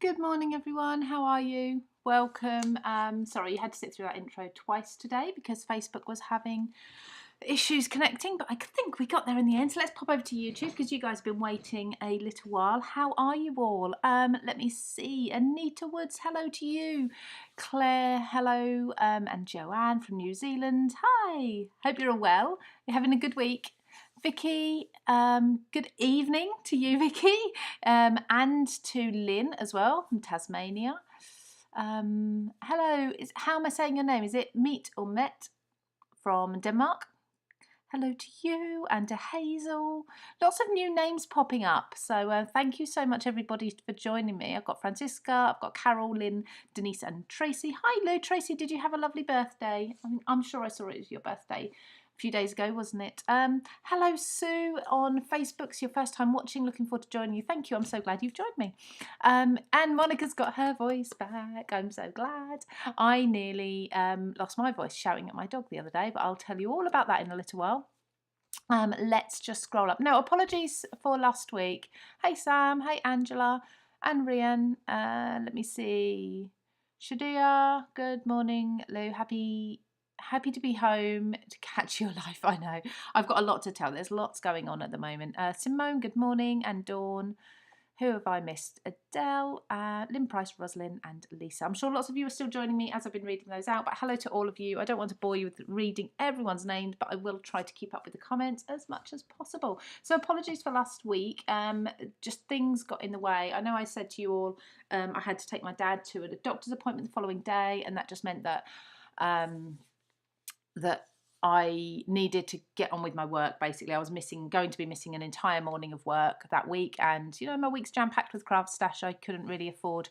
Good morning, everyone. How are you? Welcome. Sorry, you had to sit through that intro twice today because Facebook was having issues connecting, but I think we got there in the end. So let's pop over to YouTube because you guys have been waiting a little while. How are you all? Let me see. Anita Woods, hello to you. Claire, hello. And Joanne from New Zealand. Hi. Hope you're all well. You're having a good week. Vicky, good evening to you, Vicky, and to Lynn as well from Tasmania. Hello, how am I saying your name? Is it Meet or Met from Denmark? Hello to you and to Hazel. Lots of new names popping up. So thank you so much, everybody, for joining me. I've got Francisca, I've got Carol, Lynn, Denise and Tracy. Hi, Lou. Tracy, did you have a lovely birthday? I'm sure I saw it was your birthday a few days ago, wasn't it? Hello, Sue on Facebook. It's your first time watching. Looking forward to joining you. Thank you. I'm so glad you've joined me. And Monica's got her voice back. I'm so glad. I nearly lost my voice shouting at my dog the other day, but I'll tell you all about that in a little while. Let's just scroll up. No, apologies for last week. Hey, Sam. Hey, Angela. And Rian. Let me see. Shadia, good morning. Lou, happy to be home to catch your life. I know. I've got a lot to tell. There's lots going on at the moment. Simone, good morning. And Dawn. Who have I missed? Adele, Lynn Price, Rosalind and Lisa. I'm sure lots of you are still joining me as I've been reading those out, but hello to all of you. I don't want to bore you with reading everyone's names, but I will try to keep up with the comments as much as possible. So apologies for last week. Just things got in the way. I know I said to you all I had to take my dad to a doctor's appointment the following day, and that just meant that that I needed to get on with my work. Basically, I was going to be missing an entire morning of work that week, and my week's jam-packed with craft stash. I couldn't really afford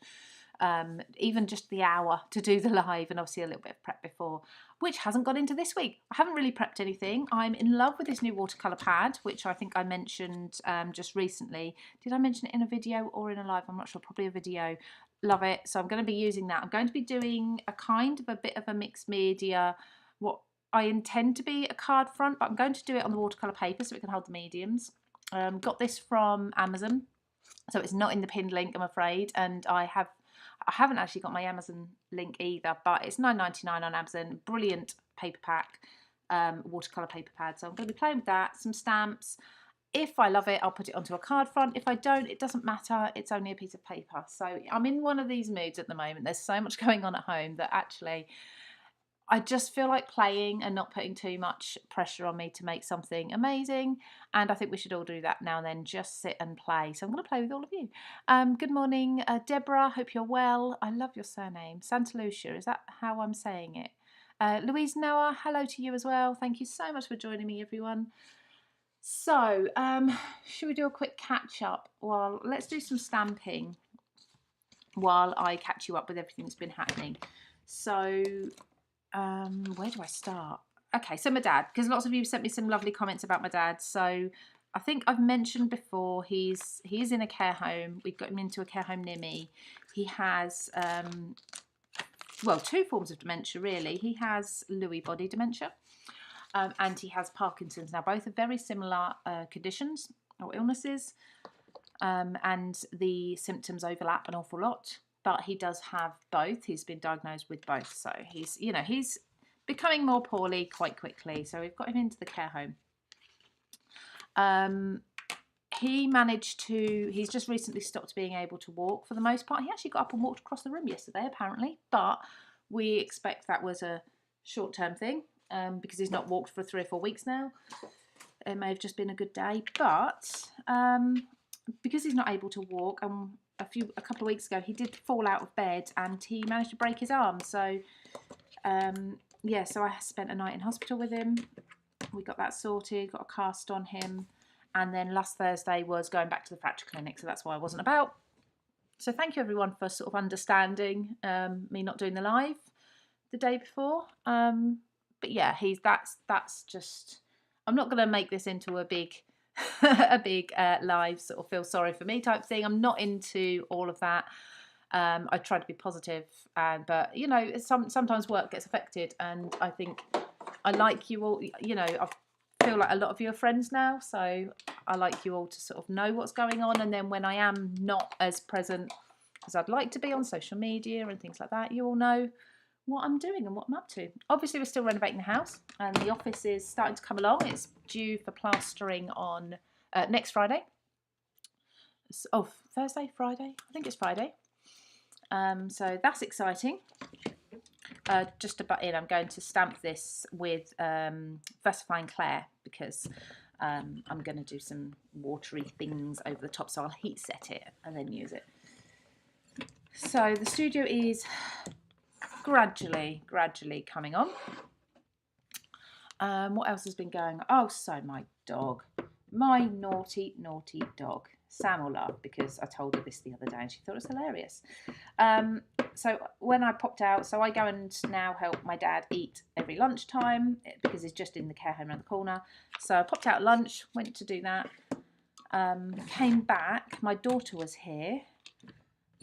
even just the hour to do the live, and obviously a little bit of prep before, which hasn't got into this week. I haven't really prepped anything. I'm in love with this new watercolor pad, which I think I mentioned just recently. Did I mention it in a video or in a live? I'm not sure, probably a video. Love it. So I'm going to be using that. I'm going to be doing a kind of a bit of a mixed media, what I intend to be a card front, but I'm going to do it on the watercolor paper so it can hold the mediums. Got this from Amazon, so it's not in the pinned link, I'm afraid, and I haven't actually got my Amazon link either, but it's $9.99 on Amazon. Brilliant paper pack, watercolor paper pad. So I'm going to be playing with that, some stamps. If I love it, I'll put it onto a card front. If I don't, it doesn't matter. It's only a piece of paper. So I'm in one of these moods at the moment. There's so much going on at home that actually I just feel like playing and not putting too much pressure on me to make something amazing. And I think we should all do that now and then, just sit and play. So I'm going to play with all of you. Good morning, Deborah. Hope you're well. I love your surname. Santa Lucia, is that how I'm saying it? Louise Noah, hello to you as well. Thank you so much for joining me, everyone. So, should we do a quick catch up? Well, let's do some stamping while I catch you up with everything that's been happening. So, where do I start? Okay, so my dad, because lots of you sent me some lovely comments about my dad. So I think I've mentioned before, he is in a care home. We've got him into a care home near me. He has well, two forms of dementia really. He has Lewy body dementia, and he has Parkinson's. Now both are very similar conditions or illnesses, and the symptoms overlap an awful lot. But he does have both. He's been diagnosed with both. So he's becoming more poorly quite quickly. So we've got him into the care home. He's just recently stopped being able to walk for the most part. He actually got up and walked across the room yesterday, apparently. But we expect that was a short-term thing because he's not walked for 3 or 4 weeks now. It may have just been a good day. But because he's not able to walk, a couple of weeks ago he did fall out of bed and he managed to break his arm. So so I spent a night in hospital with him. We got that sorted, got a cast on him, and then last Thursday was going back to the fracture clinic, so that's why I wasn't about. So thank you everyone for sort of understanding me not doing the live the day before. But yeah, that's just, I'm not going to make this into a big live sort of feel sorry for me type thing. I'm not into all of that. I try to be positive, but sometimes work gets affected, and I think I like you all. I feel like a lot of you are friends now, so I like you all to sort of know what's going on, and then when I am not as present, because I'd like to be on social media and things like that. You all know what I'm doing and what I'm up to. Obviously, we're still renovating the house, and the office is starting to come along. It's due for plastering on next Friday. Oh, Thursday, Friday? I think it's Friday. So that's exciting. Just to butt in, I'm going to stamp this with VersaFine Clair because I'm going to do some watery things over the top, so I'll heat set it and then use it. So the studio is gradually coming on. What else has been going on? Oh, so my dog, my naughty dog. Sam will laugh because I told her this the other day and she thought it was hilarious. So when I popped out, so I go and now help my dad eat every lunchtime because he's just in the care home around the corner. So I popped out at lunch, went to do that, came back. My daughter was here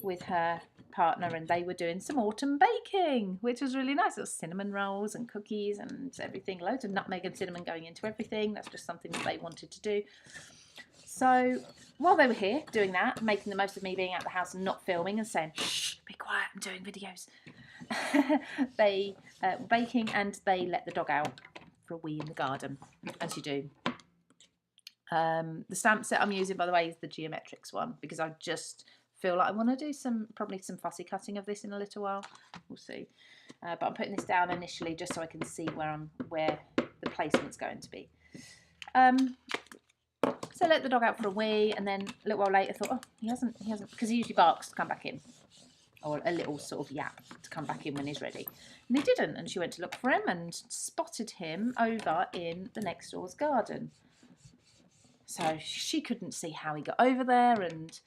with her partner and they were doing some autumn baking, which was really nice. It was cinnamon rolls and cookies and everything, loads of nutmeg and cinnamon going into everything. That's just something that they wanted to do. So while they were here doing that, making the most of me being out the house and not filming and saying, shh, be quiet, I'm doing videos, they were baking and they let the dog out for a wee in the garden, as you do. The stamp set I'm using, by the way, is the Geometrics one because I just feel like I want to do probably some fussy cutting of this in a little while. We'll see. But I'm putting this down initially just so I can see where the placement's going to be. So I let the dog out for a wee, and then a little while later I thought, oh, he hasn't, because he usually barks to come back in, or a little sort of yap to come back in when he's ready. And he didn't, and she went to look for him and spotted him over in the next door's garden. So she couldn't see how he got over there, and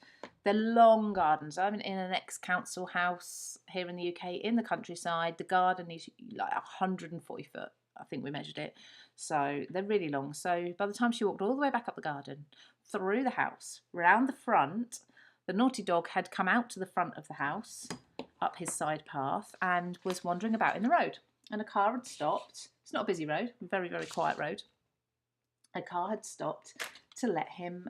they're long gardens. I'm in an ex-council house here in the UK, in the countryside. The garden is like 140 foot, I think we measured it. So they're really long. So by the time she walked all the way back up the garden, through the house, round the front, the naughty dog had come out to the front of the house, up his side path, and was wandering about in the road. And a car had stopped. It's not a busy road, a very, very quiet road. A car had stopped to let him,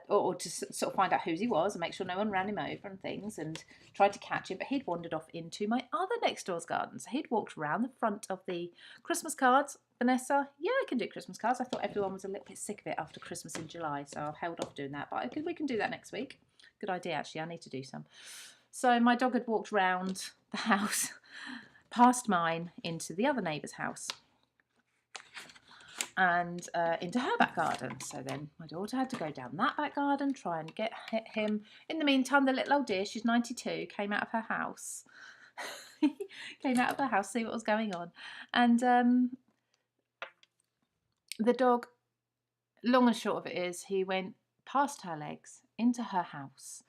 or to sort of find out who he was and make sure no one ran him over and things, and tried to catch him, but he'd wandered off into my other next door's garden. So he'd walked around the front of the Christmas cards. Vanessa, yeah, I can do Christmas cards. I thought everyone was a little bit sick of it after Christmas in July, so I've held off doing that, but we can do that next week. Good idea, actually. I need to do some. So my dog had walked round the house, past mine, into the other neighbour's house, and into her back garden. So then my daughter had to go down that back garden, try and get him. In the meantime, the little old dear, she's 92, came out of her house. Came out of her house, see what was going on. And the dog, long and short of it is, he went past her legs into her house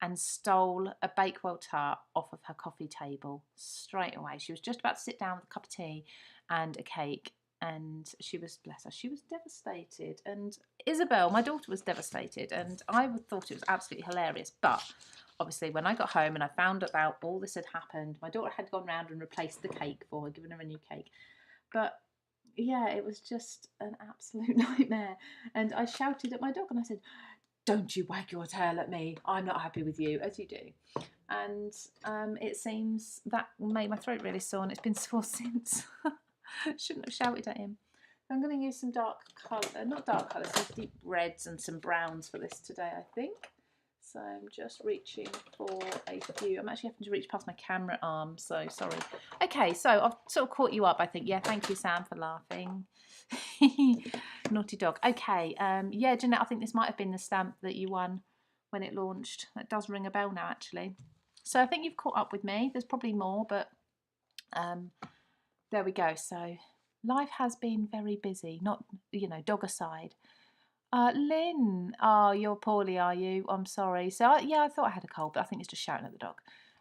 and stole a Bakewell tart off of her coffee table straight away. She was just about to sit down with a cup of tea and a cake, and she was, bless her, she was devastated. And Isabel, my daughter, was devastated, and I thought it was absolutely hilarious. But obviously when I got home and I found out all this had happened, my daughter had gone round and replaced the cake for her, given her a new cake. But yeah, it was just an absolute nightmare. And I shouted at my dog and I said, don't you wag your tail at me, I'm not happy with you, as you do. And it seems that made my throat really sore, and it's been sore since. Shouldn't have shouted at him. I'm going to use some dark colour, not dark colours, some deep reds and some browns for this today, I think. So I'm just reaching for a few. I'm actually having to reach past my camera arm, so sorry. Okay, so I've sort of caught you up, I think. Yeah, thank you, Sam, for laughing. Naughty dog. Okay, yeah, Jeanette, I think this might have been the stamp that you won when it launched. That does ring a bell now, actually. So I think you've caught up with me. There's probably more, but there we go. So life has been very busy, not, you know, dog aside. Lynn, oh, you're poorly, are you? I'm sorry. So, yeah, I thought I had a cold, but I think it's just shouting at the dog.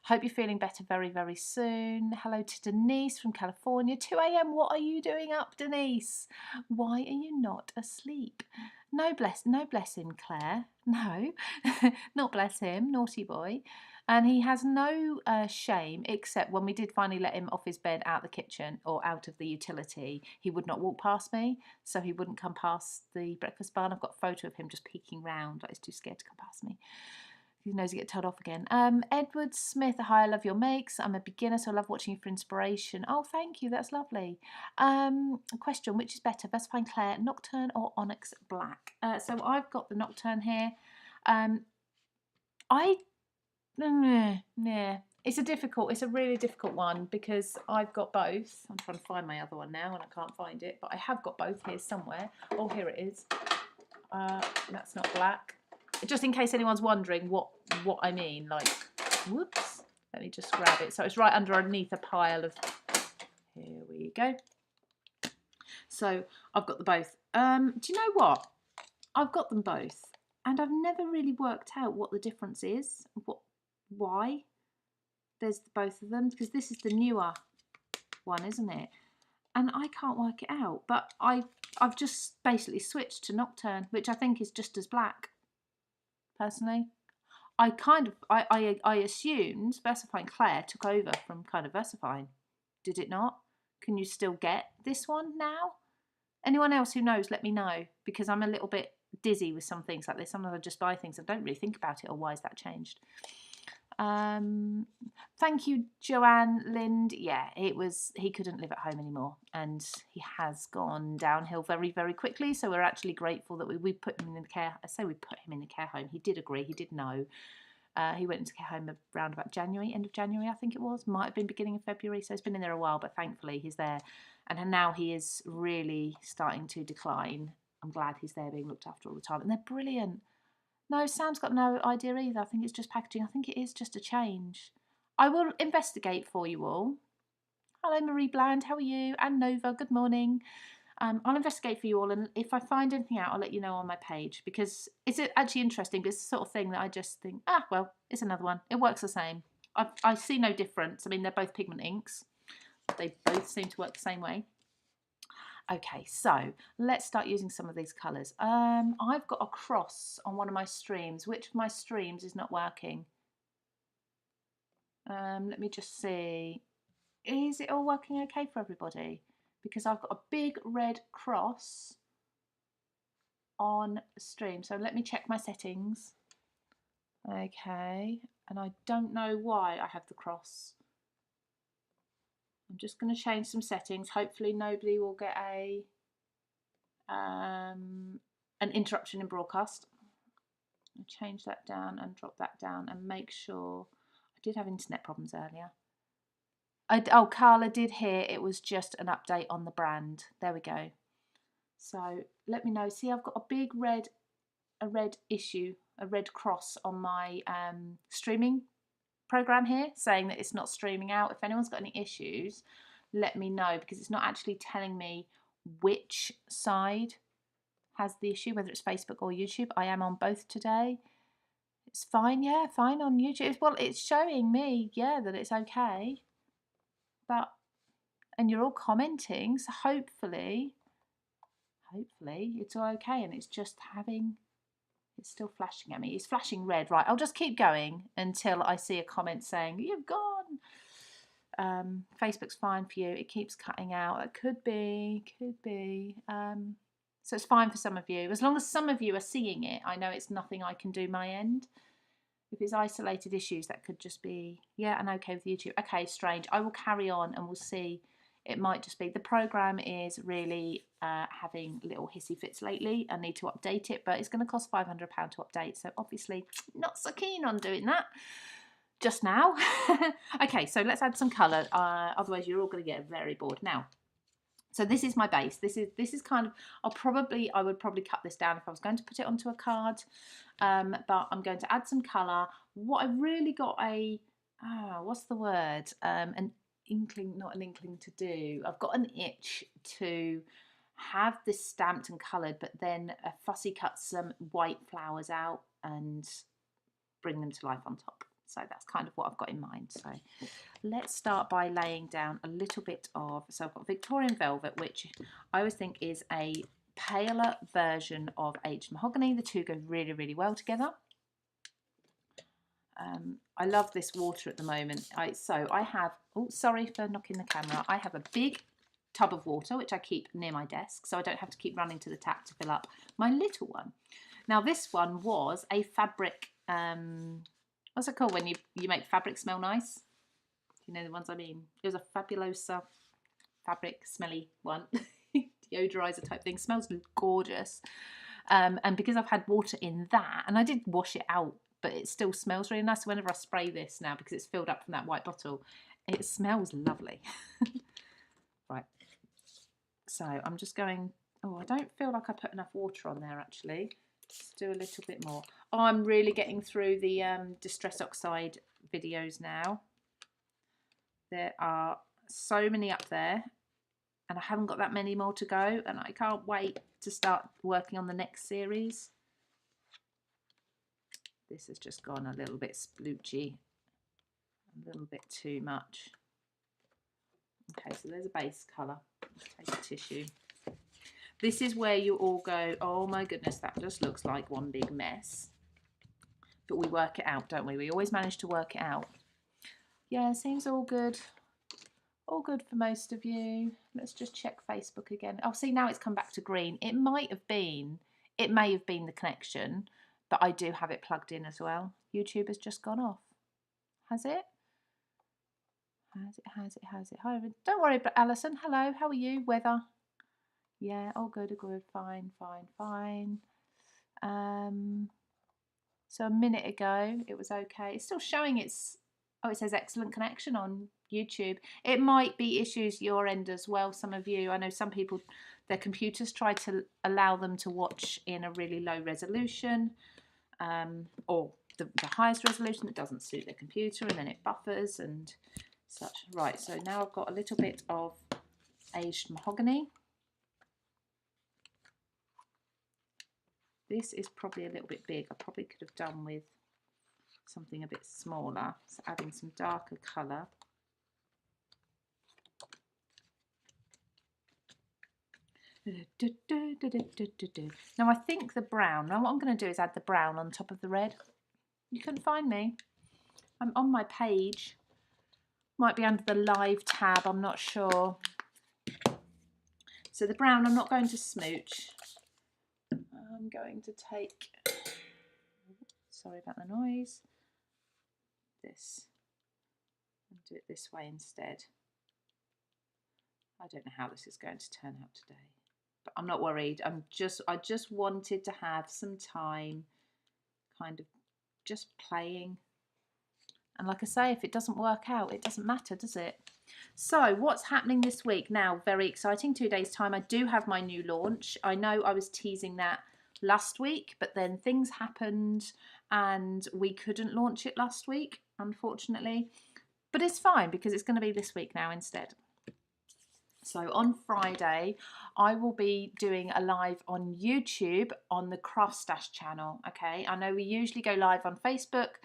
Hope you're feeling better very, very soon. Hello to Denise from California. 2 a.m. What are you doing up, Denise? Why are you not asleep? No bless him, Claire. No, not bless him. Naughty boy. And he has no shame, except when we did finally let him off his bed out the kitchen or out of the utility, he would not walk past me, so he wouldn't come past the breakfast bar. And I've got a photo of him just peeking round, like he's too scared to come past me. He knows he gets told off again. Edward Smith, hi, I love your makes. I'm a beginner, so I love watching you for inspiration. Oh, thank you, that's lovely. Question, which is better, Versafine Clair Nocturne or Onyx Black? So I've got the Nocturne here. Yeah, it's a really difficult one because I've got both. I'm trying to find my other one now and I can't find it, but I have got both here somewhere. Oh, here it is. That's not black. Just in case anyone's wondering what I mean, like, whoops, let me just grab it. So it's right underneath a pile of, here we go. So I've got the both. Do you know what? I've got them both and I've never really worked out what the difference is, why there's both of them, because this is the newer one, isn't it? And I can't work it out, but I've just basically switched to Nocturne, which I think is just as black. Personally, I assumed Versafine Clair took over from kind of Versafine. Did it not? Can you still get this one now? Anyone else who knows, let me know, because I'm a little bit dizzy with some things like this. Sometimes I just buy things and don't really think about it, or why is that changed? Thank you, Joanne Lind. Yeah, he couldn't live at home anymore and he has gone downhill very, very quickly. So we're actually grateful that we put him in the care. I say we put him in the care home. He did agree. He did know. He went into care home around about January, end of January, I think it was. Might have been beginning of February. So he's been in there a while, but thankfully he's there. And now he is really starting to decline. I'm glad he's there being looked after all the time. And they're brilliant. No, Sam's got no idea either. I think it's just packaging. I think it is just a change. I will investigate for you all. Hello, Marie Bland. How are you? And Nova, good morning. I'll investigate for you all, and if I find anything out, I'll let you know on my page, because it's actually interesting. But it's the sort of thing that I just think, well, it's another one. It works the same. I see no difference. I mean, they're both pigment inks. They both seem to work the same way. Okay, so let's start using some of these colours. I've got a cross on one of my streams. Which of my streams is not working? Let me just see. Is it all working okay for everybody? Because I've got a big red cross on stream. So let me check my settings. Okay, and I don't know why I have the cross. I'm just going to change some settings. Hopefully nobody will get an interruption in broadcast. I'll change that down and drop that down and make sure. I did have internet problems earlier. Oh, Carla did hear it was just an update on the brand. There we go. So let me know. See, I've got a big red cross on my streaming program here saying that it's not streaming out. If anyone's got any issues, let me know, because it's not actually telling me which side has the issue, whether it's Facebook or YouTube. I am on both today. It's fine, yeah, fine on YouTube. Well, it's showing me, yeah, that it's okay. But, and you're all commenting, so hopefully it's all okay, and it's just it's still flashing at me. It's flashing red. Right, I'll just keep going until I see a comment saying, you've gone. Facebook's fine for you. It keeps cutting out. It could be. So it's fine for some of you. As long as some of you are seeing it, I know it's nothing I can do my end. If it's isolated issues, that could just be, yeah, and okay with YouTube. Okay, strange. I will carry on and we'll see. It might just be the program is really having little hissy fits lately. I need to update it, but it's going to cost £500 to update. So obviously not so keen on doing that just now. Okay, so let's add some colour. Otherwise you're all going to get very bored. Now, so this is my base. This is kind of, I would probably cut this down if I was going to put it onto a card. But I'm going to add some colour. What I've really got what's the word? An inkling, not an inkling to do. I've got an itch to have this stamped and coloured, but then fussy cut some white flowers out and bring them to life on top. So that's kind of what I've got in mind. So let's start by laying down a little bit of, so I've got Victorian Velvet, which I always think is a paler version of aged mahogany. The two go really, really well together. I love this water at the moment. So I have, oh, sorry for knocking the camera. I have a big tub of water, which I keep near my desk, so I don't have to keep running to the tap to fill up my little one. Now this one was a fabric What's it called when you make fabric smell nice? You know the ones I mean. It was a Fabulosa fabric smelly one. Deodorizer type thing. Smells gorgeous. And because I've had water in that, and I did wash it out, but it still smells really nice. So whenever I spray this now, because it's filled up from that white bottle, it smells lovely. Right. So I'm just going, oh, I don't feel like I put enough water on there actually. Let's do a little bit more. Oh, I'm really getting through the Distress Oxide videos now. There are so many up there, and I haven't got that many more to go, and I can't wait to start working on the next series. This has just gone a little bit sploochy, a little bit too much. Okay, so there's a base colour. Take a tissue. This is where you all go, oh my goodness, that just looks like one big mess. But we work it out, don't we? We always manage to work it out. Yeah, seems all good. All good for most of you. Let's just check Facebook again. Oh, see, now it's come back to green. It may have been the connection, but I do have it plugged in as well. YouTube has just gone off. Has it? Has it? Hi, don't worry, but Alison, hello, how are you? Weather? Yeah, all good, fine. So a minute ago, it was okay. It's still showing it's, oh, it says excellent connection on YouTube. It might be issues your end as well, some of you. I know some people, their computers try to allow them to watch in a really low resolution, or the highest resolution that doesn't suit their computer, and then it buffers and such. Right, so now I've got a little bit of aged mahogany. This is probably a little bit big. I probably could have done with something a bit smaller. So adding some darker colour. Now I think the brown, now what I'm going to do is add the brown on top of the red. You couldn't find me. I'm on my page. Might be under the live tab, I'm not sure. So the brown I'm not going to smooch. I'm going to take, sorry about the noise, this, and do it this way instead. I don't know how this is going to turn out today, but I'm not worried. I just wanted to have some time kind of just playing. And like I say, if it doesn't work out, it doesn't matter, does it? So what's happening this week now? Very exciting, 2 days time. I do have my new launch. I know I was teasing that last week, but then things happened and we couldn't launch it last week, unfortunately. But it's fine because it's going to be this week now instead. So on Friday, I will be doing a live on YouTube on the Craft Stash channel. Okay, I know we usually go live on Facebook.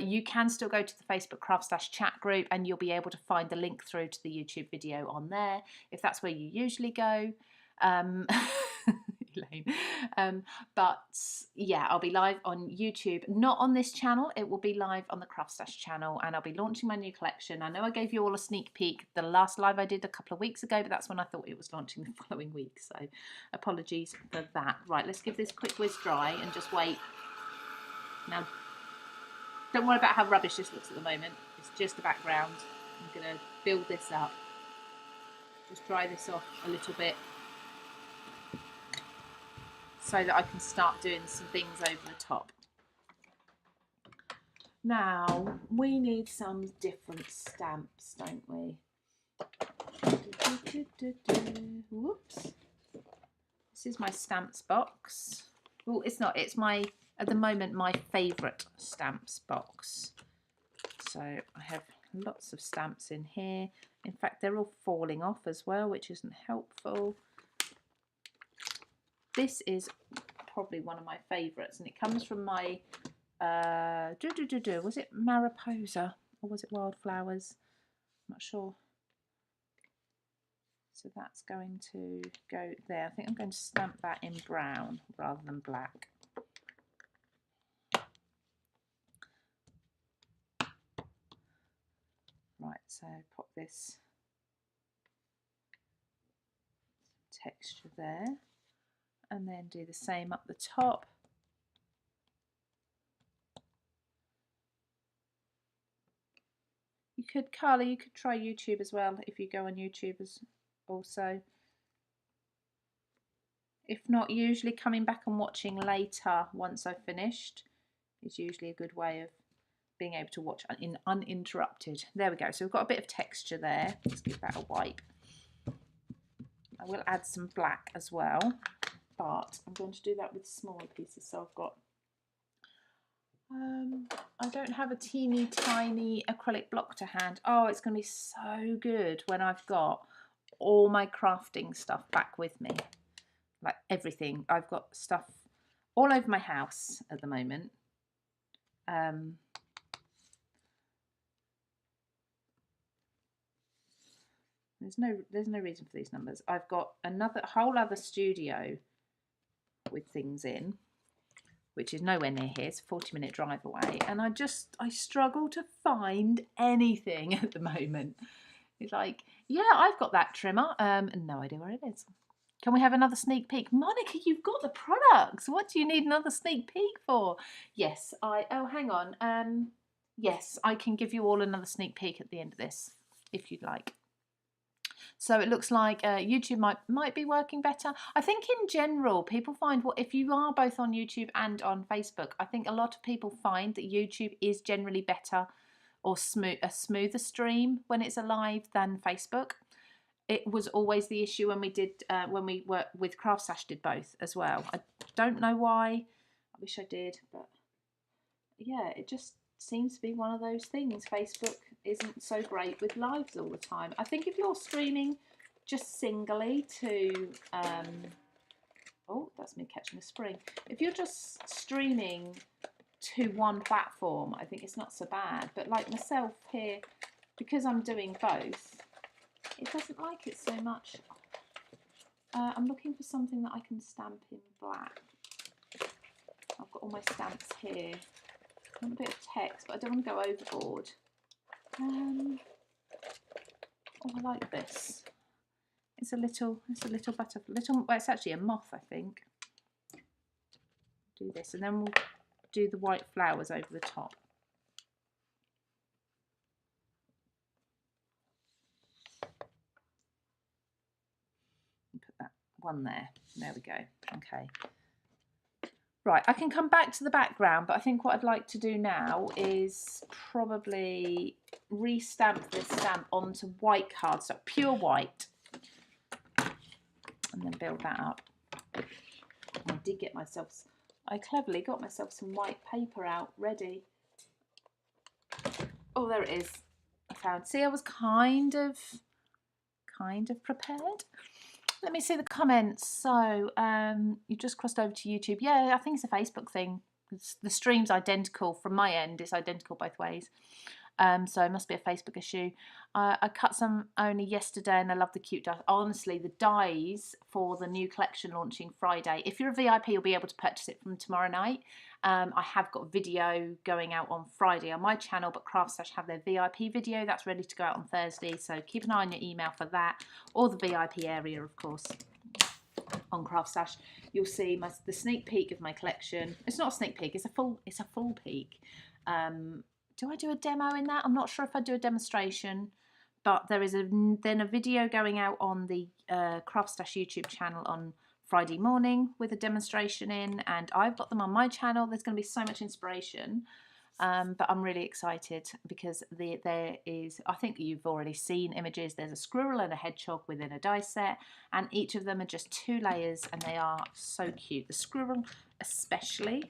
You can still go to the Facebook Craft Stash chat group and you'll be able to find the link through to the YouTube video on there if that's where you usually go. Elaine. But yeah, I'll be live on YouTube, not on this channel. It will be live on the Craft Stash channel, and I'll be launching my new collection. I know I gave you all a sneak peek the last live I did a couple of weeks ago, but that's when I thought it was launching the following week, so apologies for that. Right, let's give this quick whiz dry and just wait. Now, don't worry about how rubbish this looks at the moment. It's just the background. I'm going to build this up. Just dry this off a little bit so that I can start doing some things over the top. Now, we need some different stamps, don't we? Whoops. This is my stamps box. Well, it's not. It's my, at the moment, my favourite stamps box. So I have lots of stamps in here. In fact, they're all falling off as well, which isn't helpful. This is probably one of my favourites, and it comes from my, was it Mariposa or was it Wildflowers? I'm not sure. So that's going to go there. I think I'm going to stamp that in brown rather than black. Right, so pop this texture there, and then do the same up the top. You could, Carla, you could try YouTube as well if you go on YouTube also. If not, usually coming back and watching later once I've finished is usually a good way of being able to watch uninterrupted. There we go. So we've got a bit of texture there. Let's give that a wipe. I will add some black as well, but I'm going to do that with smaller pieces. So I've got, I don't have a teeny tiny acrylic block to hand. Oh, it's going to be so good when I've got all my crafting stuff back with me. Like everything. I've got stuff all over my house at the moment. There's no reason for these numbers. I've got another whole other studio with things in, which is nowhere near here. It's a 40-minute drive away, and I struggle to find anything at the moment. It's like, yeah, I've got that trimmer, and no idea where it is. Can we have another sneak peek? Monica, you've got the products. What do you need another sneak peek for? Yes, oh, hang on. Yes, I can give you all another sneak peek at the end of this, if you'd like. So it looks like YouTube might be working better. I think in general, people find if you are both on YouTube and on Facebook, I think a lot of people find that YouTube is generally better or a smoother stream when it's alive than Facebook. It was always the issue when we did when we worked with Craft Stash, did both as well. I don't know why. I wish I did, but yeah, it just seems to be one of those things. Facebook isn't so great with lives all the time. I think if you're streaming just singly to oh, that's me catching a spring. If you're just streaming to one platform, I think it's not so bad. But like myself here, because I'm doing both, it doesn't like it so much. I'm looking for something that I can stamp in black. I've got all my stamps here. I want a bit of text, but I don't want to go overboard. Oh, I like this. It's a little butterfly. Well, it's actually a moth, I think. Do this, and then we'll do the white flowers over the top. Put that one there. There we go. Okay. Right, I can come back to the background, but I think what I'd like to do now is probably re-stamp this stamp onto white cardstock, pure white, and then build that up. I did get myself, I cleverly got myself some white paper out ready. Oh, there it is. I found. See, I was kind of prepared. Let me see the comments. So you just crossed over to YouTube. Yeah, I think it's a Facebook thing. The stream's identical from my end. It's identical both ways. So it must be a Facebook issue. I cut some only yesterday and I love the cute dies. Honestly, the dies for the new collection launching Friday. If you're a VIP, you'll be able to purchase it from tomorrow night. I have got a video going out on Friday on my channel, but Craft Stash have their VIP video. That's ready to go out on Thursday. So keep an eye on your email for that, or the VIP area, of course. On Craft Stash, you'll see the sneak peek of my collection. It's not a sneak peek. It's a full peek. Do I do a demo in that? I'm not sure if I do a demonstration, but there is then a video going out on the Craft Stash YouTube channel on Friday morning with a demonstration in, and I've got them on my channel. There's going to be so much inspiration, but I'm really excited because there is, I think you've already seen images. There's a squirrel and a hedgehog within a die set, and each of them are just 2 layers, and they are so cute. The squirrel especially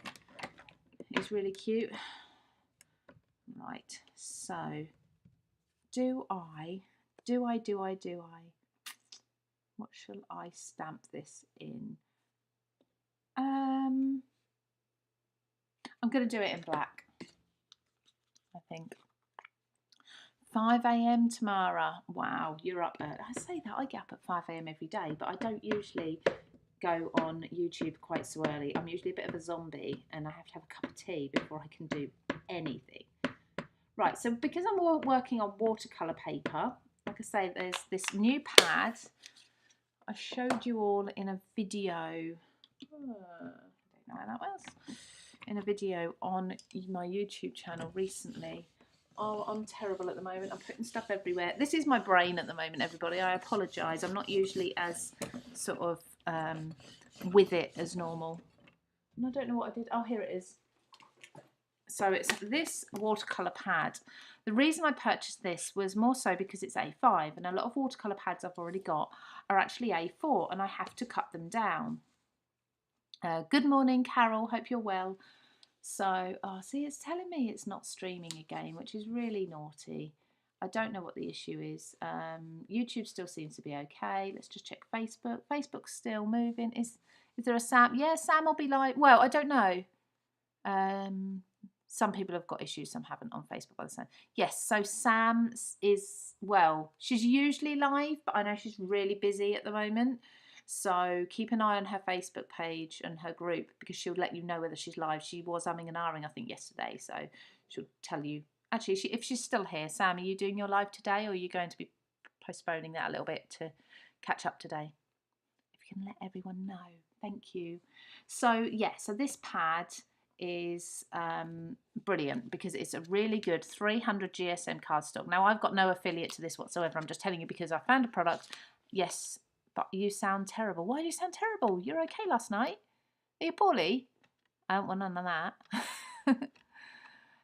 is really cute. Right, so do I, what shall I stamp this in? I'm going to do it in black, I think. 5 AM, Tamara. Wow, you're up at, I say that, I get up at 5 AM every day, but I don't usually go on YouTube quite so early. I'm usually a bit of a zombie and I have to have a cup of tea before I can do anything. Right, so because I'm working on watercolour paper, like I say, there's this new pad. I showed you all in a video, I don't know how that was, in a video on my YouTube channel recently Oh, I'm terrible at the moment. I'm putting stuff everywhere. This is my brain at the moment, everybody. I apologise. I'm not usually as sort of with it as normal. And I don't know what I did. Oh, here it is. So it's this watercolour pad. The reason I purchased this was more so because it's A5, and a lot of watercolour pads I've already got are actually A4, and I have to cut them down. Good morning, Carol. Hope you're well. So, see, it's telling me it's not streaming again, which is really naughty. I don't know what the issue is. YouTube still seems to be okay. Let's just check Facebook. Facebook's still moving. Is there a Sam? Yeah, Sam will be live. Well, I don't know. Some people have got issues, some haven't on Facebook by the same. Yes, so Sam is, well, she's usually live, but I know she's really busy at the moment. So keep an eye on her Facebook page and her group, because she'll let you know whether she's live. She was umming and ahhing, I think, yesterday, so she'll tell you. Actually, if she's still here, Sam, are you doing your live today, or are you going to be postponing that a little bit to catch up today? If you can let everyone know. Thank you. So, yeah, so this pad is brilliant because it's a really good 300 GSM cardstock. Now, I've got no affiliate to this whatsoever. I'm just telling you because I found a product. Yes, but you sound terrible. Why do you sound terrible? You're okay last night. Are you poorly? Well, none of that.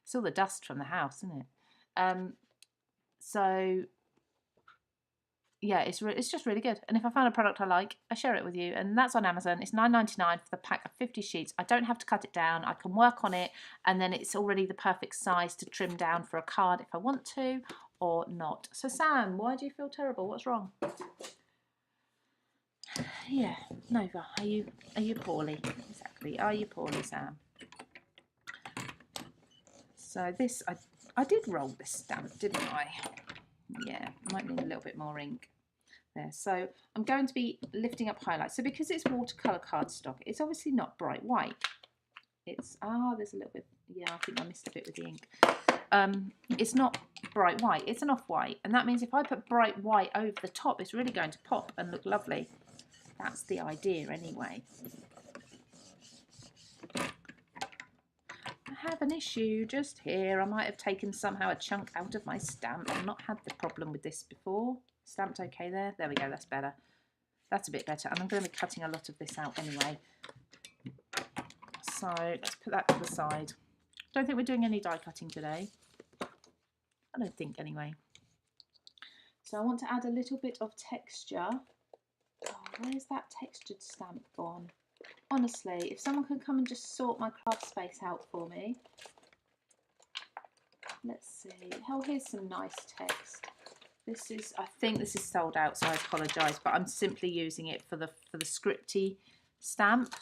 It's all the dust from the house, isn't it? So yeah, it's just really good. And if I find a product I like, I share it with you. And that's on Amazon. It's $9.99 for the pack of 50 sheets. I don't have to cut it down. I can work on it, and then it's already the perfect size to trim down for a card if I want to or not. So Sam, why do you feel terrible? What's wrong? Yeah, Nova, are you poorly? Exactly. Are you poorly, Sam? So this, I did roll this stamp, didn't I? Yeah, might need a little bit more ink there. So I'm going to be lifting up highlights. So because it's watercolour cardstock, it's obviously not bright white. It's, there's a little bit, yeah, I think I missed a bit with the ink. It's not bright white, it's an off-white. And that means if I put bright white over the top, it's really going to pop and look lovely. That's the idea anyway. I have an issue just here. I might have taken somehow a chunk out of my stamp. I've not had the problem with this before. Stamped okay there. There we go, that's better. That's a bit better. And I'm going to be cutting a lot of this out anyway. So let's put that to the side. Don't think we're doing any die cutting today. I don't think anyway. So I want to add a little bit of texture. Oh, where's that textured stamp gone? Honestly, if someone could come and just sort my craft space out for me. Let's see. Oh, here's some nice text. This is, I think this is sold out, so I apologise, but I'm simply using it for the scripty stamp.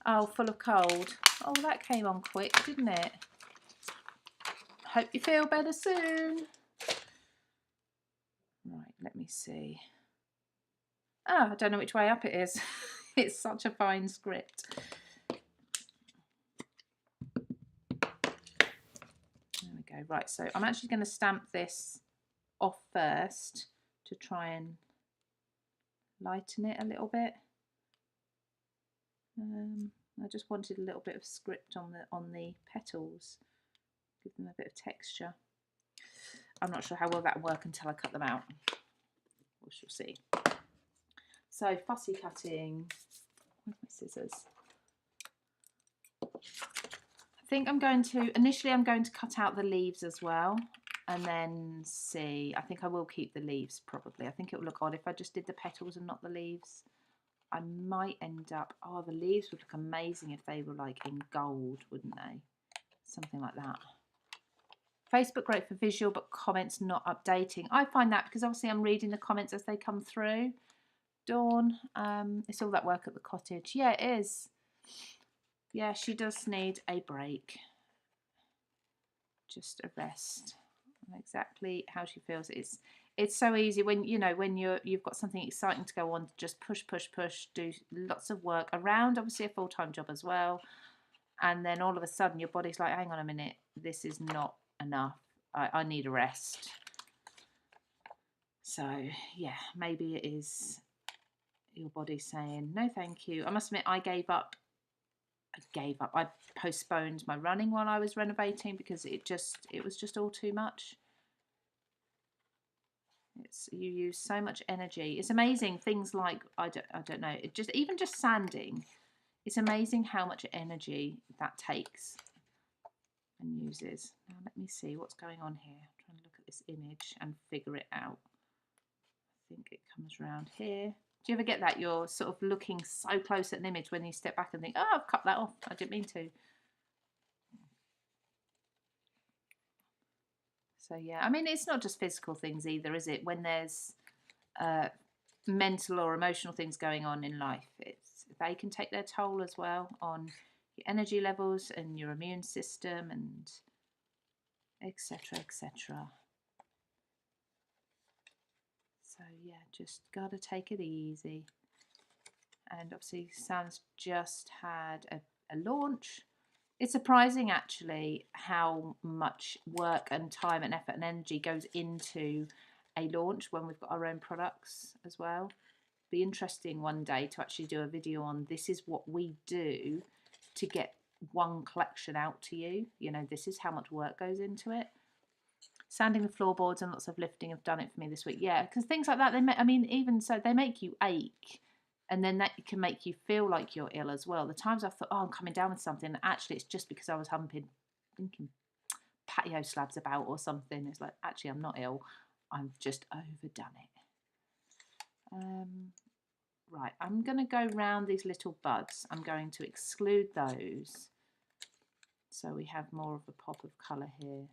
Oh, full of cold. Oh, that came on quick, didn't it? Hope you feel better soon. Right, let me see. Oh, I don't know which way up it is. It's such a fine script. There we go. Right, so I'm actually going to stamp this off first to try and lighten it a little bit. I just wanted a little bit of script on the petals, give them a bit of texture. I'm not sure how well that'll work until I cut them out. We shall see. So fussy cutting. Where's my scissors? I think initially I'm going to cut out the leaves as well, and then see. I think I will keep the leaves probably. I think it will look odd if I just did the petals and not the leaves. I might end up, the leaves would look amazing if they were like in gold, wouldn't they? Something like that. Facebook, great for visual, but comments not updating. I find that because obviously I'm reading the comments as they come through. Dawn, it's all that work at the cottage. Yeah, it is. Yeah, she does need a break. Just a rest. Exactly how she feels. It's so easy when you've got something exciting to go on, just push, do lots of work around obviously a full-time job as well. And then all of a sudden your body's like, hang on a minute, this is not enough. I need a rest. So yeah, maybe it is your body saying no thank you. I must admit I gave up gave up. I postponed my running while I was renovating because it was just all too much. You use so much energy. It's amazing things like I don't know. It just even just sanding. It's amazing how much energy that takes and uses. Now let me see what's going on here. I'm trying to look at this image and figure it out. I think it comes around here. Do you ever get that? You're sort of looking so close at an image when you step back and think, oh, I've cut that off. I didn't mean to. So yeah, I mean, it's not just physical things either, is it? When there's mental or emotional things going on in life, they can take their toll as well on your energy levels and your immune system and etc, etc. So yeah, just gotta take it easy. And obviously Sam's just had a launch. It's surprising actually how much work and time and effort and energy goes into a launch when we've got our own products as well. Be interesting one day to actually do a video on this is what we do to get one collection out to you. You know, this is how much work goes into it. Sanding the floorboards and lots of lifting have done it for me this week. Yeah, because things like that, I mean, even so, they make you ache. And then that can make you feel like you're ill as well. The times I thought, oh, I'm coming down with something, actually it's just because I was thinking patio slabs about or something. It's like, actually, I'm not ill. I've just overdone it. Right, I'm going to go round these little buds. I'm going to exclude those so we have more of a pop of colour here.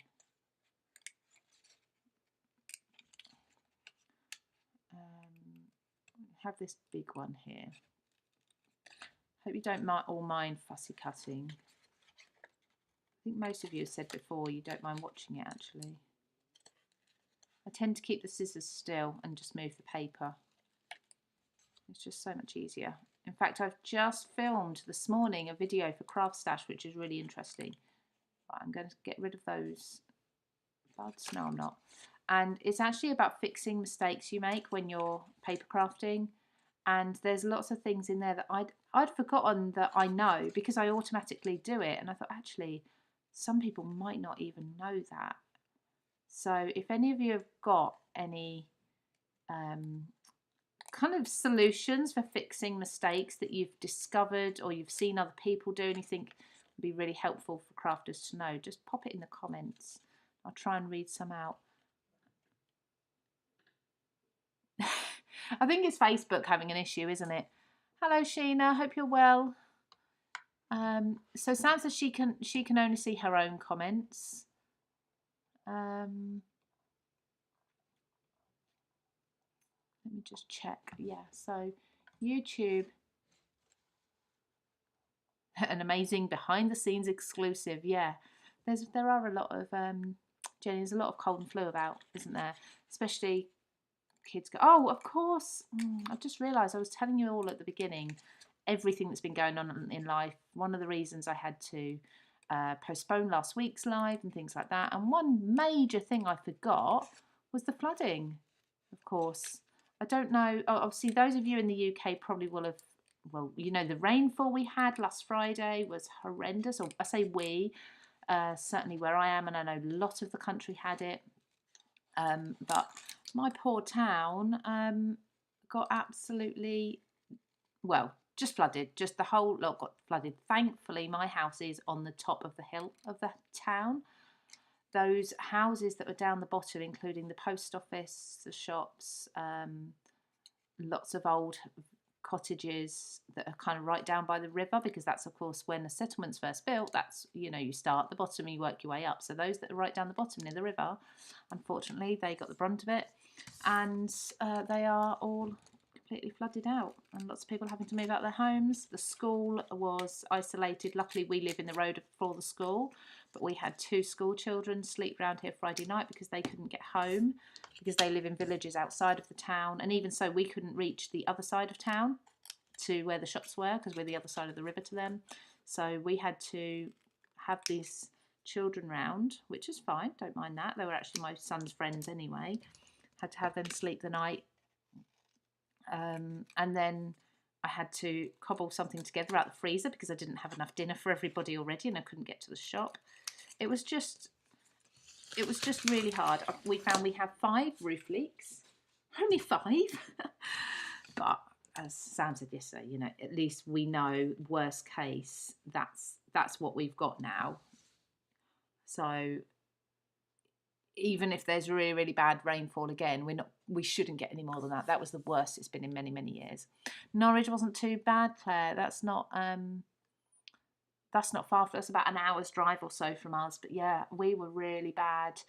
Have this big one here. Hope you don't all mind fussy cutting. I think most of you have said before you don't mind watching it actually. I tend to keep the scissors still and just move the paper. It's just so much easier. In fact, I've just filmed this morning a video for Craft Stash, which is really interesting. Right, I'm going to get rid of those buds. No, I'm not. And it's actually about fixing mistakes you make when you're paper crafting. And there's lots of things in there that I'd forgotten that I know because I automatically do it. And I thought, actually, some people might not even know that. So if any of you have got any kind of solutions for fixing mistakes that you've discovered or you've seen other people do and you think would be really helpful for crafters to know, just pop it in the comments. I'll try and read some out. I think it's Facebook having an issue, isn't it? Hello, Sheena. Hope you're well. So Sam says she can only see her own comments. Let me just check. Yeah. So YouTube, an amazing behind-the-scenes exclusive. Yeah. There are a lot of Jenny. There's a lot of cold and flu about, isn't there? Especially kids go, oh, of course. I've just realised I was telling you all at the beginning everything that's been going on in life. One of the reasons I had to postpone last week's live and things like that. And one major thing I forgot was the flooding, of course. I don't know. Obviously, those of you in the UK probably will have, well, you know, the rainfall we had last Friday was horrendous. Or I say we, certainly where I am, and I know a lot of the country had it. But my poor town got absolutely, well, just flooded. Just the whole lot got flooded. Thankfully, my house is on the top of the hill of the town. Those houses that were down the bottom, including the post office, the shops, lots of old cottages that are kind of right down by the river, because that's, of course, when the settlement's first built, that's, you know, you start at the bottom and you work your way up. So those that are right down the bottom near the river, unfortunately, they got the brunt of it, and they are all completely flooded out, and lots of people having to move out their homes. The school was isolated. Luckily, we live in the road for the school, but we had 2 school children sleep around here Friday night because they couldn't get home, because they live in villages outside of the town, and even so we couldn't reach the other side of town to where the shops were because we're the other side of the river to them. So we had to have these children round, which is fine, don't mind that. They were actually my son's friends anyway. Had to have them sleep the night. And then I had to cobble something together out the freezer because I didn't have enough dinner for everybody already and I couldn't get to the shop. It was just really hard. We found we have 5 roof leaks, only 5, but as Sam said yesterday, you know, at least we know worst case that's what we've got now. So even if there's really, really bad rainfall again, we shouldn't get any more than that. That was the worst it's been in many, many years. Norwich wasn't too bad, Claire. That's not far from us, about an hour's drive or so from us. But yeah, we were really bad.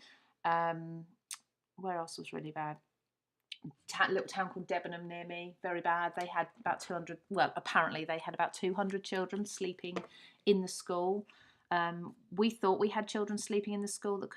Where else was really bad? Little town called Debenham near me, very bad. They had about 200, well, apparently they had about 200 children sleeping in the school. We thought we had children sleeping in the school that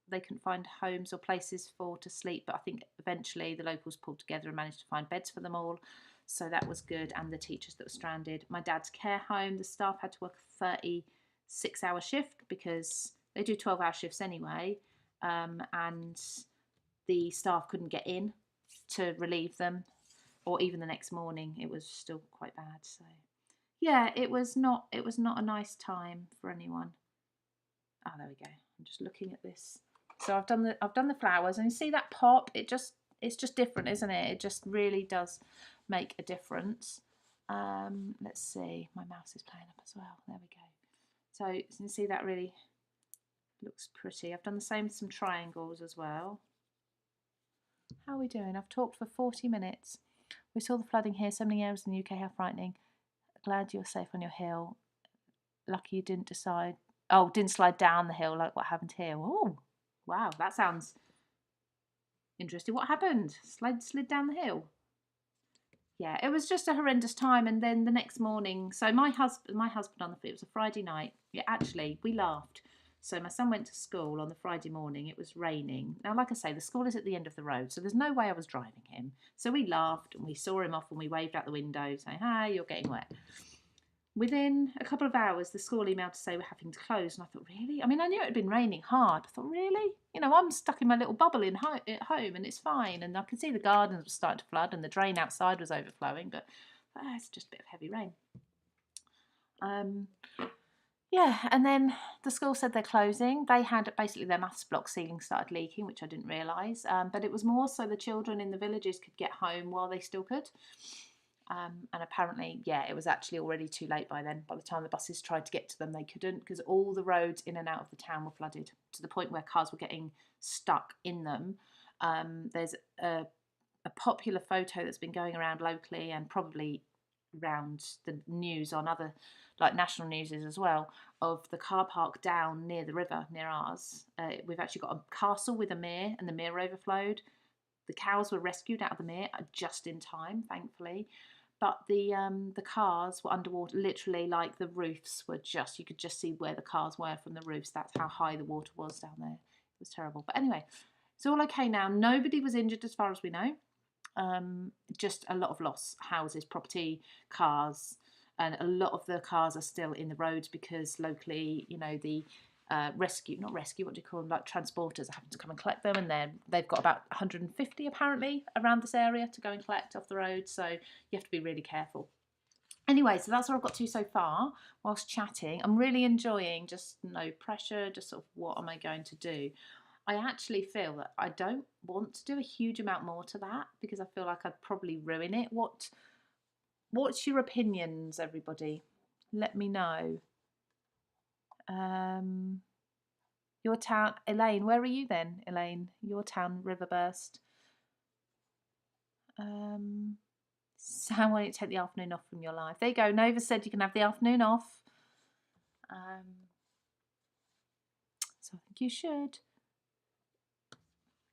they couldn't find homes or places to sleep, but I think eventually the locals pulled together and managed to find beds for them all. So that was good, and the teachers that were stranded. My dad's care home, the staff had to work a 36-hour shift because they do 12-hour shifts anyway, and the staff couldn't get in to relieve them, or even the next morning. It was still quite bad. So yeah, it was not a nice time for anyone. Oh, there we go. I'm just looking at this. So I've done the flowers, and you see that pop? It's just different, isn't it? It just really does make a difference. Let's see. My mouse is playing up as well. There we go. So you can see that really looks pretty. I've done the same with some triangles as well. How are we doing? I've talked for 40 minutes. We saw the flooding here. So many areas in the UK. How frightening. Glad you're safe on your hill. Lucky you didn't slide down the hill like what happened here. Oh, wow, that sounds interesting. What happened? Slid down the hill? Yeah, it was just a horrendous time. And then the next morning, so my husband on it was a Friday night. Yeah, actually, we laughed. So my son went to school on the Friday morning. It was raining. Now, like I say, the school is at the end of the road, so there's no way I was driving him. So we laughed and we saw him off and we waved out the window saying, "Hi, you're getting wet." Within a couple of hours, the school emailed to say we're having to close. And I thought, really? I mean, I knew it had been raining hard. I thought, really? You know, I'm stuck in my little bubble at home and it's fine. And I could see the gardens were starting to flood and the drain outside was overflowing. But it's just a bit of heavy rain. Yeah, and then the school said they're closing. They had basically their maths block ceiling started leaking, which I didn't realise. But it was more so the children in the villages could get home while they still could. And apparently, yeah, it was actually already too late by then. By the time the buses tried to get to them, they couldn't, because all the roads in and out of the town were flooded to the point where cars were getting stuck in them. There's a popular photo that's been going around locally and probably around the news on other, like national newses as well, of the car park down near the river, near ours. We've actually got a castle with a mere, and the mere overflowed. The cows were rescued out of the mere just in time, thankfully. But the cars were underwater, literally, like the roofs were you could just see where the cars were from the roofs. That's how high the water was down there. It was terrible. But anyway, it's all okay now. Nobody was injured as far as we know. Just a lot of loss, houses, property, cars, and a lot of the cars are still in the roads because locally, you know, the what do you call them, like transporters are having to come and collect them, and they've got about 150 apparently around this area to go and collect off the road, so you have to be really careful. Anyway, so that's what I've got to so far whilst chatting. I'm really enjoying just no pressure, just sort of what am I going to do. I actually feel that I don't want to do a huge amount more to that because I feel like I'd probably ruin it. What's your opinions, everybody? Let me know. Your town, Elaine, where are you then, Elaine? Your town, Riverburst. Sam, why don't you take the afternoon off from your life? There you go. Nova said you can have the afternoon off. So I think you should.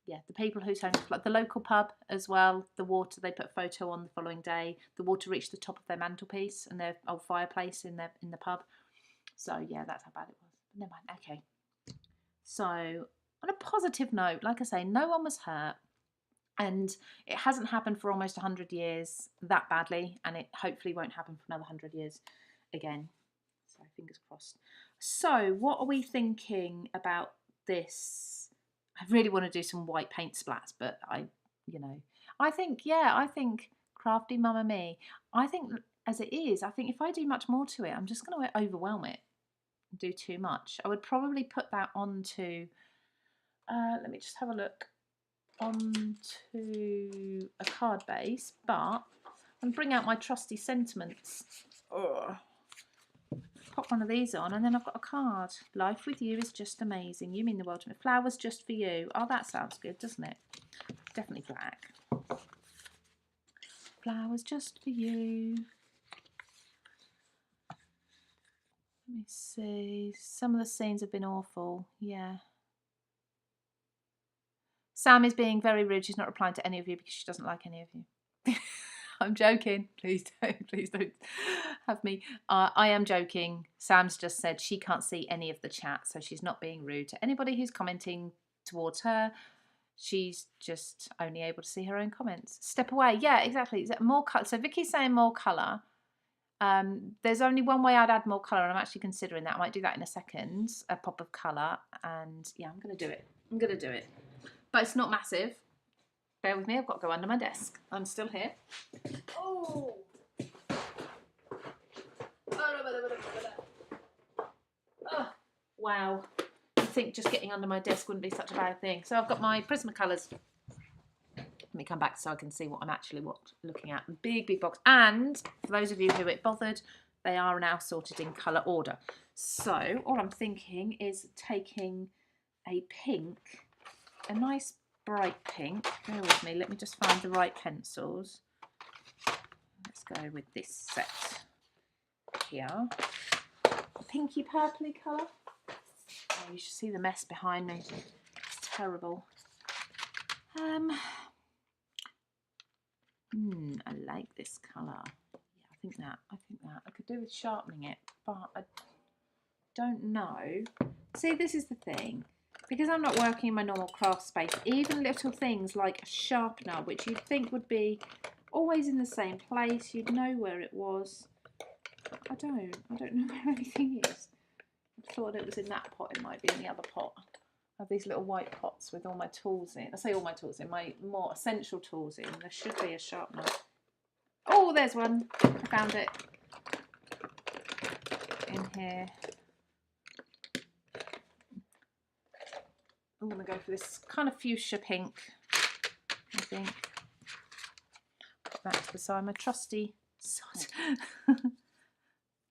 Yeah, the people whose homes, like the local pub as well, the water, they put a photo on the following day. The water reached the top of their mantelpiece and their old fireplace in the pub. So yeah, that's how bad it was. But never mind. Okay. So on a positive note, like I say, no one was hurt. And it hasn't happened for almost 100 years that badly. And it hopefully won't happen for another 100 years again. So fingers crossed. So what are we thinking about this? I really want to do some white paint splats, but I think crafty Mamma Me. I think as it is. I think if I do much more to it, I'm just going to overwhelm it and do too much. I would probably put that onto, let me just have a look, onto a card base, but I'm bring out my trusty sentiments. Ugh. Pop one of these on and then I've got a card. Life with you is just amazing. You mean the world to me. Flowers just for you. Oh, that sounds good, doesn't it? Definitely black. Flowers just for you. Let me see. Some of the scenes have been awful. Yeah. Sam is being very rude. She's not replying to any of you because she doesn't like any of you. I'm joking. Please don't have me. I am joking. Sam's just said she can't see any of the chat, so she's not being rude to anybody who's commenting towards her. She's just only able to see her own comments. Step away. Yeah, exactly. Is that more colour? So Vicky's saying more colour. There's only one way I'd add more colour, and I'm actually considering that. I might do that in a second. A pop of colour, and yeah, I'm going to do it. I'm going to do it. But it's not massive. Bear with me, I've got to go under my desk. I'm still here. Oh! Oh, wow. I think just getting under my desk wouldn't be such a bad thing. So I've got my Prismacolors. Let me come back so I can see what I'm actually looking at. Big, big box. And for those of you who it bothered, they are now sorted in colour order. So all I'm thinking is taking a pink, a nice bright pink. Bear with me, let me just find the right pencils. Let's go with this set here. A pinky purpley colour. Oh, you should see the mess behind me. It's terrible. I like this colour. Yeah, I think that. I could do with sharpening it, but I don't know. See, this is the thing. Because I'm not working in my normal craft space, even little things like a sharpener, which you'd think would be always in the same place, you'd know where it was. I don't know where anything is. I thought it was in that pot, it might be in the other pot. I have these little white pots with all my tools in. I say all my tools in, my more essential tools in. There should be a sharpener. Oh, there's one. I found it. In here. I'm going to go for this kind of fuchsia pink, I think. Put that to the side, my trusty sod.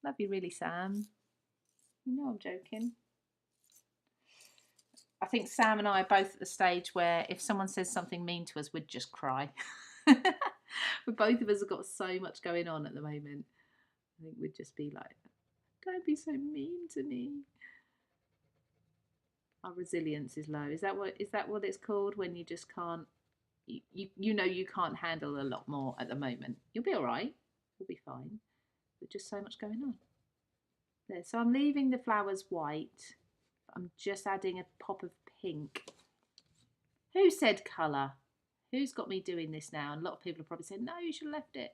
Love you really, Sam. You know I'm joking. I think Sam and I are both at the stage where if someone says something mean to us, we'd just cry. But both of us have got so much going on at the moment. I think we'd just be like, don't be so mean to me. Our resilience is low. Is that what it's called when you just can't, you know you can't handle a lot more at the moment? You'll be all right. You'll be fine. But just so much going on. There. So I'm leaving the flowers white. I'm just adding a pop of pink. Who said colour? Who's got me doing this now? And a lot of people are probably saying, no, you should have left it.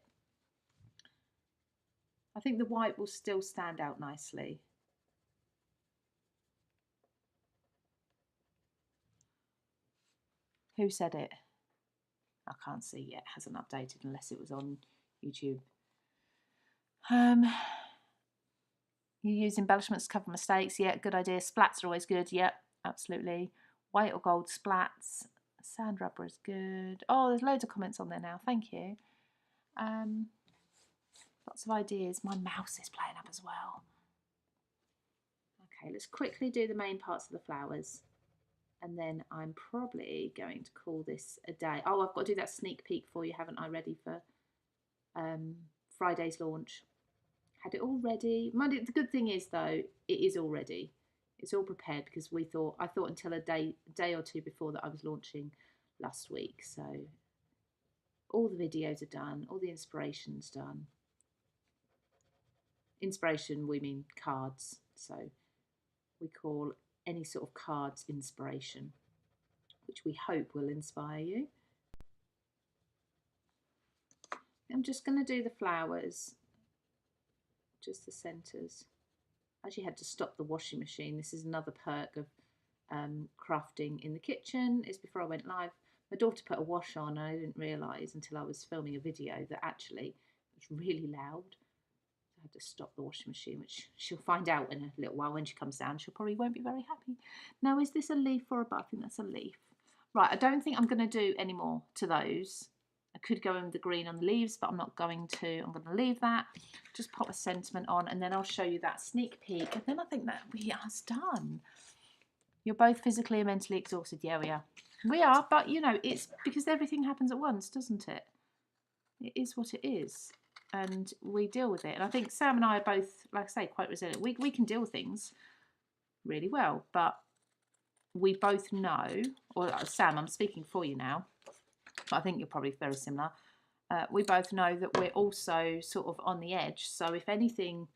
I think the white will still stand out nicely. Who said it? I can't see yet. It hasn't updated unless it was on YouTube. You use embellishments to cover mistakes. Yeah, good idea. Splats are always good. Yep, absolutely. White or gold splats. Sand rubber is good. Oh, there's loads of comments on there now. Thank you. Lots of ideas. My mouse is playing up as well. Okay, let's quickly do the main parts of the flowers. And then I'm probably going to call this a day. Oh, I've got to do that sneak peek for you, haven't I, ready for Friday's launch. Had it all ready. The good thing is, though, it is all ready. It's all prepared because I thought until a day or two before that I was launching last week. So all the videos are done, all the inspiration's done. Inspiration, we mean cards. So we call any sort of cards inspiration, which we hope will inspire you. I'm just going to do the flowers, just the centres. I actually had to stop the washing machine. This is another perk of crafting in the kitchen. It's before I went live. My daughter put a wash on and I didn't realise until I was filming a video that actually it was really loud. I had to stop the washing machine, which she'll find out in a little while when she comes down. She'll probably won't be very happy. Now, is this a leaf or a bud? I think that's a leaf. Right, I don't think I'm going to do any more to those. I could go in with the green on the leaves, but I'm not going to. I'm going to leave that. Just pop a sentiment on, and then I'll show you that sneak peek. And then I think that we are done. You're both physically and mentally exhausted. Yeah, we are. We are, but you know, it's because everything happens at once, doesn't it? It is what it is, and we deal with it. And I think Sam and I are both, like I say, quite resilient. We can deal with things really well, but we both know, or Sam, I'm speaking for you now, but I think you're probably very similar. We both know that we're also sort of on the edge. So if anything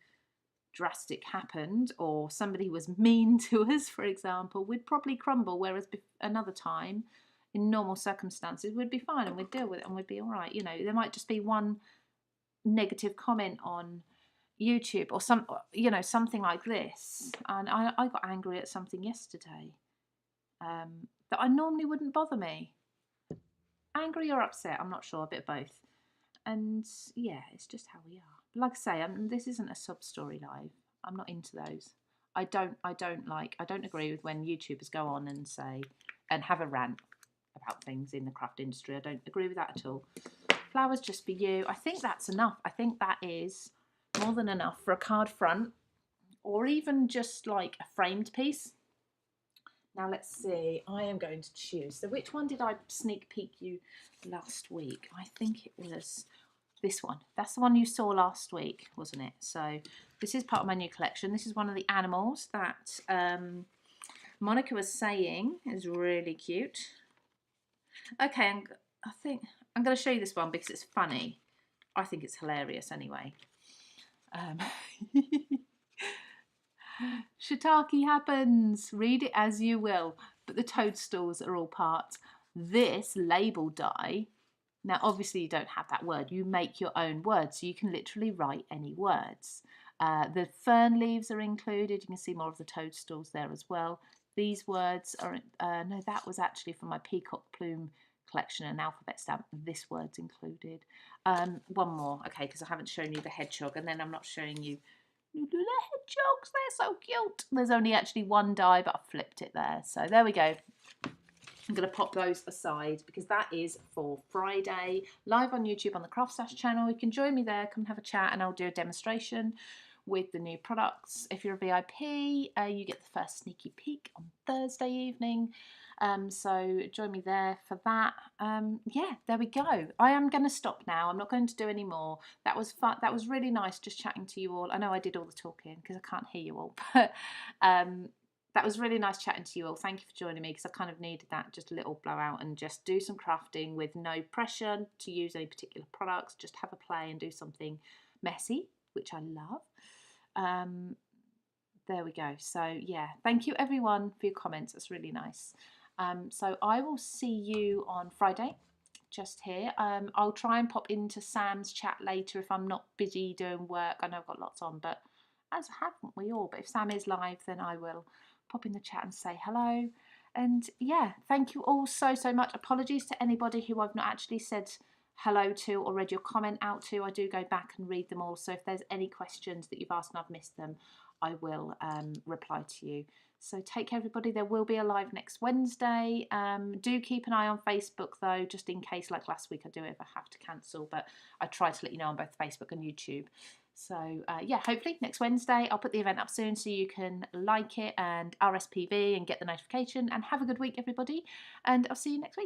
drastic happened or somebody was mean to us, for example, we'd probably crumble, whereas another time in normal circumstances we'd be fine and we'd deal with it and we'd be all right. You know, there might just be one negative comment on YouTube or something like this, and I got angry at something yesterday that I normally wouldn't bother me. Angry or upset, I'm not sure, a bit of both. And yeah, it's just how we are. Like I say, this isn't a sub story live. I'm not into those. I don't agree with when YouTubers go on and say and have a rant about things in the craft industry. I don't agree with that at all. Flowers just for you. I think that's enough. I think that is more than enough for a card front, or even just like a framed piece. Now let's see, I am going to choose. So which one did I sneak peek you last week? I think it was this one. That's the one you saw last week, wasn't it? So this is part of my new collection. This is one of the animals that Monica was saying is really cute. Okay, I think I'm going to show you this one because it's funny. I think it's hilarious anyway. Shiitake happens. Read it as you will, but the toadstools are all part. This label die. Now, obviously, you don't have that word. You make your own words, so you can literally write any words. The fern leaves are included. You can see more of the toadstools there as well. These words are, no, that was actually from my peacock plume collection, an alphabet stamp. This word's included. One more, okay, because I haven't shown you the hedgehog, and then I'm not showing you the hedgehogs. They're so cute. There's only actually one die, but I flipped it there. So there we go. I'm going to pop those aside because that is for Friday, live on YouTube on the Craft Stash channel. You can join me there, come and have a chat, and I'll do a demonstration with the new products. If you're a VIP, you get the first sneaky peek on Thursday evening. So join me there for that. Yeah, there we go. I am going to stop now. I'm not going to do any more. That was fun. That was really nice just chatting to you all. I know I did all the talking because I can't hear you all, but that was really nice chatting to you all. Thank you for joining me because I kind of needed that, just a little blowout and just do some crafting with no pressure to use any particular products. Just have a play and do something messy, which I love. There we go. So yeah, thank you everyone for your comments. That's really nice. So I will see you on Friday, just here. I'll try and pop into Sam's chat later if I'm not busy doing work. I know I've got lots on, but as haven't we all? But if Sam is live, then I will pop in the chat and say hello. And yeah, thank you all so much. Apologies to anybody who I've not actually said hello to or read your comment out to. I do go back and read them all. So if there's any questions that you've asked and I've missed them, I will reply to you. So take care, everybody. There will be a live next Wednesday. Do keep an eye on Facebook, though, just in case, like last week, I do ever have to cancel. But I try to let you know on both Facebook and YouTube. So, yeah, hopefully next Wednesday, I'll put the event up soon so you can like it and RSPB and get the notification. And have a good week, everybody. And I'll see you next week.